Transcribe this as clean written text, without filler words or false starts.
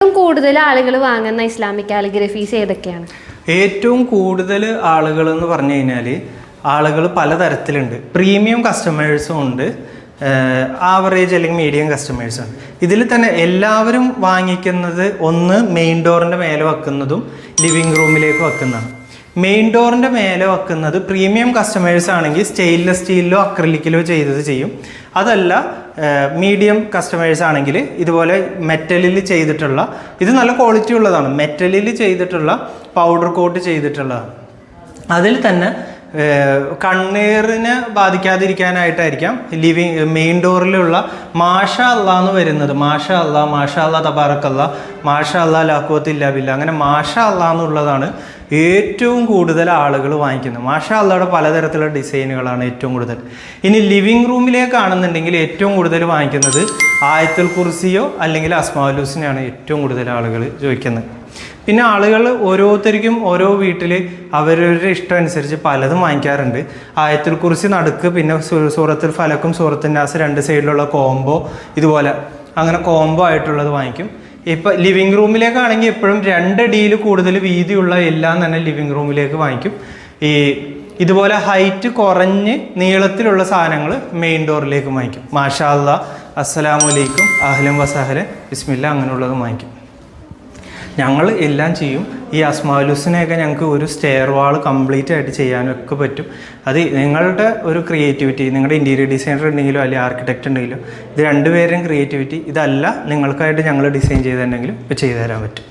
കൂടുതൽ ആളുകൾ വാങ്ങുന്ന ഇസ്ലാമിക് കാലിഗ്രഫീസ് ഏതൊക്കെയാണ്? ഏറ്റവും കൂടുതൽ ആളുകൾ എന്ന് പറഞ്ഞു കഴിഞ്ഞാൽ ആളുകൾ പലതരത്തിലുണ്ട്. പ്രീമിയം കസ്റ്റമേഴ്സും ഉണ്ട്, ആവറേജ് അല്ലെങ്കിൽ മീഡിയം കസ്റ്റമേഴ്സാണ്. ഇതിൽ തന്നെ എല്ലാവരും വാങ്ങിക്കുന്നത് ഒന്ന് മെയിൻ ഡോറിൻ്റെ മേലെ വെക്കുന്നതും ലിവിങ് റൂമിലേക്ക് വെക്കുന്നതാണ്. മെയിൻ ഡോറിൻ്റെ മേലെ വെക്കുന്നത് പ്രീമിയം കസ്റ്റമേഴ്സ് ആണെങ്കിൽ സ്റ്റെയിൻലെസ് സ്റ്റീലിലോ അക്രിലിക്കിലോ ചെയ്തത് ചെയ്യും. അതല്ല മീഡിയം കസ്റ്റമേഴ്സ് ആണെങ്കിൽ ഇതുപോലെ മെറ്റലിൽ ചെയ്തിട്ടുള്ള, ഇത് നല്ല ക്വാളിറ്റി ഉള്ളതാണ്, മെറ്റലിൽ ചെയ്തിട്ടുള്ള പൗഡർ കോട്ട് ചെയ്തിട്ടുള്ളതാണ്. അതിൽ തന്നെ കണ്ണീറിനെ ബാധിക്കാതിരിക്കാനായിട്ടായിരിക്കാം മെയിൻ ഡോറിലുള്ള മാഷ അല്ലാ എന്ന് വരുന്നത്. മാഷ അല്ലാ തബാറക്കല്ലാ, മാഷ അല്ലാ ലാഖുവത്തില്ലാ ബില്ലാ, അങ്ങനെ മാഷ അല്ലാ എന്നുള്ളതാണ് ഏറ്റവും കൂടുതൽ ആളുകൾ വാങ്ങിക്കുന്നത്. മാഷ അല്ലായുടെ പലതരത്തിലുള്ള ഡിസൈനുകളാണ് ഏറ്റവും കൂടുതൽ. ഇനി ലിവിങ് റൂമിലേക്കാണെന്നുണ്ടെങ്കിൽ ഏറ്റവും കൂടുതൽ വാങ്ങിക്കുന്നത് ആയത്തുൽ കുർസിയോ അല്ലെങ്കിൽ അസ്മാഉൽ ഹുസ്നയാണ് ഏറ്റവും കൂടുതൽ ആളുകൾ ചോദിക്കുന്നത്. പിന്നെ ആളുകൾ ഓരോരുത്തർക്കും ഓരോ വീട്ടിൽ അവരവരുടെ ഇഷ്ടം അനുസരിച്ച് പലതും വാങ്ങിക്കാറുണ്ട്. ആയത്തുൽ കുർസി നടുക്ക്, പിന്നെ സൂറത്തുൽ ഫലക്കും സൂറത്തുൽ നാസ് രണ്ട് സൈഡിലുള്ള കോംബോ, ഇതുപോലെ അങ്ങനെ കോംബോ ആയിട്ടുള്ളത് വാങ്ങിക്കും. ഇപ്പം ലിവിങ് റൂമിലേക്കാണെങ്കിൽ എപ്പോഴും 2 അടിയിൽ കൂടുതൽ വീതിയുള്ള എല്ലാം തന്നെ ലിവിങ് റൂമിലേക്ക് വാങ്ങിക്കും. ഇതുപോലെ ഹൈറ്റ് കുറഞ്ഞ് നീളത്തിലുള്ള സാധനങ്ങൾ മെയിൻ ഡോറിലേക്ക് വാങ്ങിക്കും. മാഷാ അല്ലാ, അസ്സലാമു അലൈക്കും, അഹ്ലൻ വസഹലൻ, ബിസ്മില്ല, അങ്ങനെയുള്ളത് വാങ്ങിക്കും. ഞങ്ങൾ എല്ലാം ചെയ്യും. ഈ അസ്മാഉൽ ഹുസ്നയൊക്കെ ഞങ്ങൾക്ക് ഒരു സ്റ്റെയർ വാൾ കംപ്ലീറ്റ് ആയിട്ട് ചെയ്യാനൊക്കെ പറ്റും. അത് നിങ്ങളുടെ ഒരു ക്രിയേറ്റിവിറ്റി, നിങ്ങളുടെ ഇൻറ്റീരിയർ ഡിസൈനർ ഉണ്ടെങ്കിലോ അല്ലെങ്കിൽ ആർക്കിടെക്റ്റ് ഉണ്ടെങ്കിലോ, ഇത് രണ്ടുപേരുടെയും ക്രിയേറ്റിവിറ്റി. ഇതല്ല നിങ്ങൾക്കായിട്ട് ഞങ്ങൾ ഡിസൈൻ ചെയ്തിട്ടുണ്ടെങ്കിലും ഇപ്പോൾ ചെയ്തു തരാൻ പറ്റും.